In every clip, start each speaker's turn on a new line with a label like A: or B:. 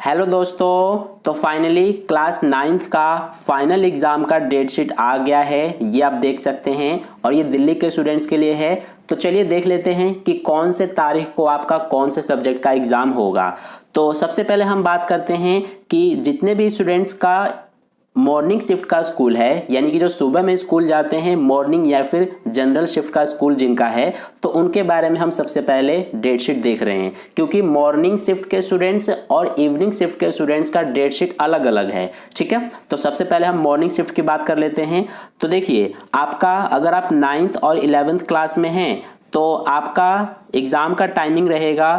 A: Hello दोस्तों, तो finally class 9th का फाइनल एग्ज़ाम का डेट शीट आ गया है। ये आप देख सकते हैं और ये दिल्ली के स्टूडेंट्स के लिए है। तो चलिए देख लेते हैं कि कौन से तारीख को आपका कौन से सब्जेक्ट का एग्ज़ाम होगा। तो सबसे पहले हम बात करते हैं कि जितने भी स्टूडेंट्स का मॉर्निंग शिफ्ट का स्कूल है, यानी कि जो सुबह में स्कूल जाते हैं मॉर्निंग या फिर जनरल शिफ्ट का स्कूल जिनका है, तो उनके बारे में हम सबसे पहले डेट शीट देख रहे हैं। क्योंकि मॉर्निंग शिफ्ट के स्टूडेंट्स और इवनिंग शिफ्ट के स्टूडेंट्स का डेट शीट अलग अलग है। ठीक है, तो सबसे पहले हम मॉर्निंग शिफ्ट की बात कर लेते हैं। तो देखिए, आपका अगर आप 9th और 11th क्लास में हैं तो आपका एग्ज़ाम का टाइमिंग रहेगा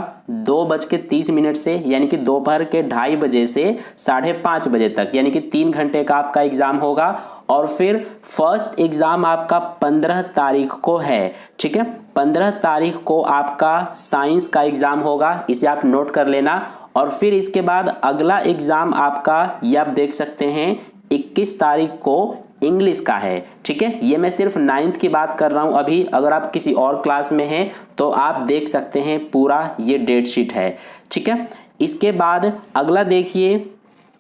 A: 2:30 से, यानी कि दोपहर के 2:30 बजे से 5:30 बजे तक, यानी कि 3 घंटे का आपका एग्ज़ाम होगा। और फिर फर्स्ट एग्ज़ाम आपका 15 तारीख को है। ठीक है, 15 तारीख को आपका साइंस का एग्ज़ाम होगा, इसे आप नोट कर लेना। और फिर इसके बाद अगला एग्ज़ाम आपका, ये आप देख सकते हैं, 21 तारीख को इंग्लिश का है। ठीक है, ये मैं सिर्फ 9th की बात कर रहा हूं अभी। अगर आप किसी और क्लास में हैं तो आप देख सकते हैं, पूरा ये डेट शीट है। ठीक है, इसके बाद अगला देखिए,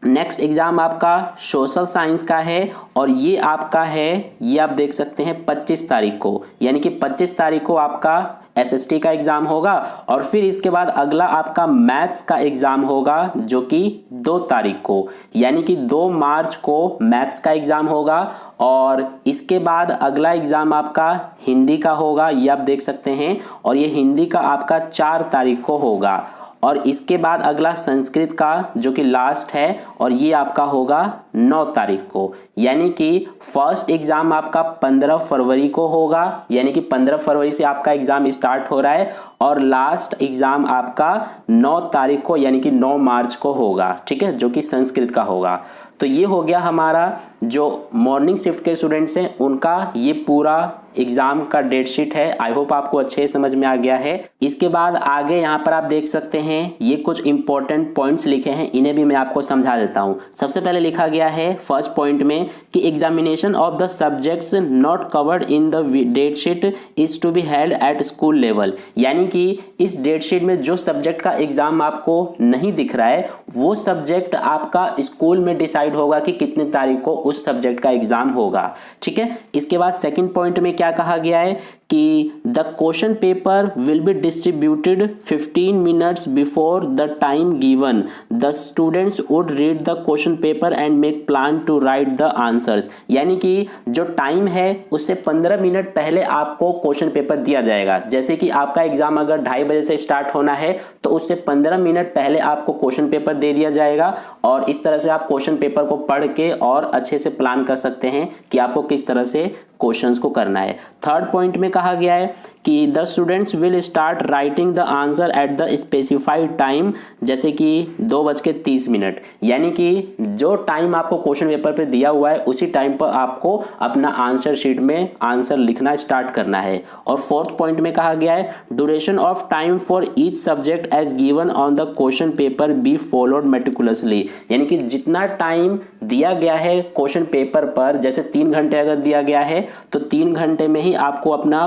A: नेक्स्ट एग्जाम आपका सोशल साइंस का है और ये आपका है, ये आप देख सकते हैं 25 तारीख को, यानी कि 25 तारीख को आपका एसएसटी का एग्जाम होगा। और फिर इसके बाद अगला आपका मैथ्स का एग्जाम होगा जो कि 2 तारीख को, यानी कि 2 मार्च को मैथ्स का एग्जाम होगा। और इसके बाद अगला एग्जाम आपका हिंदी का होगा, ये आप देख सकते हैं, और ये हिंदी का आपका 4 तारीख को होगा। और इसके बाद अगला संस्कृत का जो कि लास्ट है, और ये आपका होगा 9 तारीख को, यानी कि फर्स्ट एग्जाम आपका 15 फरवरी को होगा, यानी कि 15 फरवरी से आपका एग्जाम स्टार्ट हो रहा है। और लास्ट एग्जाम आपका 9 तारीख को, यानी कि 9 मार्च को होगा। ठीक है, जो कि संस्कृत का होगा। तो ये हो गया हमारा जो मॉर्निंग शिफ्ट के स्टूडेंट्स हैं उनका ये पूरा एग्जाम का डेट शीट है। आई होप आपको अच्छे समझ में आ गया है। इसके बाद आगे यहाँ पर आप देख सकते हैं, ये कुछ इंपॉर्टेंट पॉइंट्स लिखे हैं, इन्हें भी मैं आपको समझा देता हूँ। सबसे पहले लिखा गया है फर्स्ट पॉइंट में कि examination of the subjects not covered in the date sheet is to be held at school level, यानी कि इस डेट शीट में जो सब्जेक्ट का एग्जाम आपको नहीं दिख रहा है वो सब्जेक्ट आपका स्कूल में डिसाइड होगा कि कितने तारीख को उस सब्जेक्ट का एग्जाम होगा। ठीक है, इसके बाद सेकंड पॉइंट में क्या कहा गया है कि the question paper will be distributed 15 minutes before the time given. The students would read the question paper and make plan to write the answers, यानी कि जो टाइम है उससे 15 मिनट पहले आपको क्वेश्चन पेपर दिया जाएगा। जैसे कि आपका एग्जाम अगर 2:30 बजे से स्टार्ट होना है तो उससे 15 मिनट पहले आपको क्वेश्चन पेपर दे दिया जाएगा, और इस तरह से आप क्वेश्चन पेपर को पढ़ के और अच्छे से प्लान कर सकते हैं कि आपको किस तरह से क्वेश्चंस को करना है। थर्ड पॉइंट में कहा गया है कि the students will start writing the answer at the specified time, जैसे कि 2:30, यानी कि जो टाइम आपको क्वेश्चन पेपर पे दिया हुआ है उसी टाइम पर आपको अपना आंसर शीट में आंसर लिखना स्टार्ट करना है। और फोर्थ पॉइंट में कहा गया है duration of time for each subject as given on the question paper be followed meticulously, यानी कि जितना टाइम दिया गया है क्वेश्चन पेपर पर, जैसे 3 घंटे अगर दिया गया है तो 3 घंटे में ही आपको अपना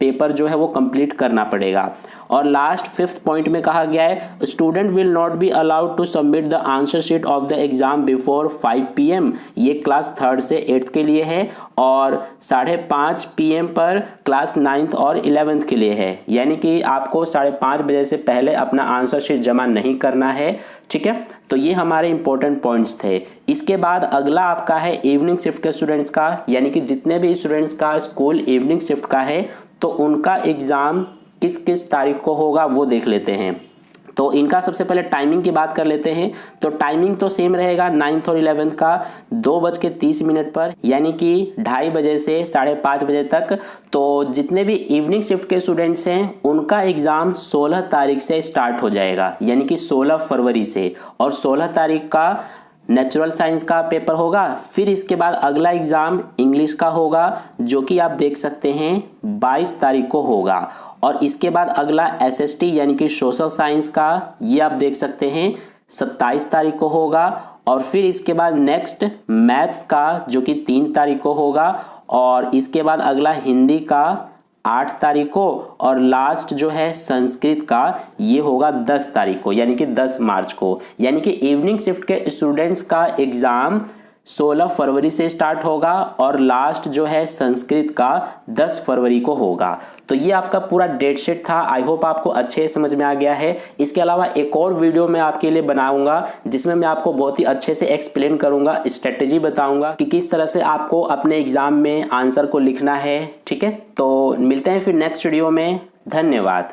A: पेपर जो है वो कंप्लीट करना पड़ेगा। और लास्ट फिफ्थ पॉइंट में कहा गया है student will not be allowed to submit the answer sheet of the exam before 5 PM। ये क्लास 3rd से 8th के लिए है, और 5:30 PM पर क्लास 9th और 11th के लिए है, यानी कि आपको 5:30 बजे से पहले अपना आंसर शीट जमा नहीं करना है। ठीक है, तो ये हमारे इंपॉर्टेंट पॉइंट्स थे। इसके बाद अगला आपका है इवनिंग शिफ्ट के स्टूडेंट्स का, यानी कि जितने भी स्टूडेंट्स का स्कूल इवनिंग शिफ्ट का है तो उनका एग्जाम किस किस तारीख को होगा वो देख लेते हैं। तो इनका सबसे पहले टाइमिंग की बात कर लेते हैं। तो टाइमिंग तो सेम रहेगा 9th और 11th का 2:30 पर, यानी कि 2:30 बजे से 5:30 बजे तक। तो जितने भी इवनिंग शिफ्ट के स्टूडेंट्स हैं उनका एग्जाम 16 तारीख से स्टार्ट हो जाएगा, यानी कि 16 फरवरी से, और 16 तारीख का नेचुरल साइंस का पेपर होगा। फिर इसके बाद अगला एग्जाम इंग्लिश का होगा जो कि आप देख सकते हैं 22 तारीख को होगा। और इसके बाद अगला एसएसटी यानी कि सोशल साइंस का, ये आप देख सकते हैं 27 तारीख को होगा। और फिर इसके बाद नेक्स्ट मैथ्स का जो कि 3 तारीख को होगा। और इसके बाद अगला हिंदी का 8 तारीख को और लास्ट जो है संस्कृत का ये होगा 10 तारीख को, यानी कि 10 मार्च को। यानी कि इवनिंग शिफ्ट के स्टूडेंट्स का एग्जाम 16 फरवरी से स्टार्ट होगा और लास्ट जो है संस्कृत का 10 फरवरी को होगा। तो ये आपका पूरा डेट शीट था। आई होप आपको अच्छे समझ में आ गया है। इसके अलावा एक और वीडियो मैं आपके लिए बनाऊंगा जिसमें मैं आपको बहुत ही अच्छे से एक्सप्लेन करूंगा, स्ट्रेटेजी बताऊंगा कि किस तरह से आपको अपने एग्जाम में आंसर को लिखना है। ठीक है, तो मिलते हैं फिर नेक्स्ट वीडियो में। धन्यवाद।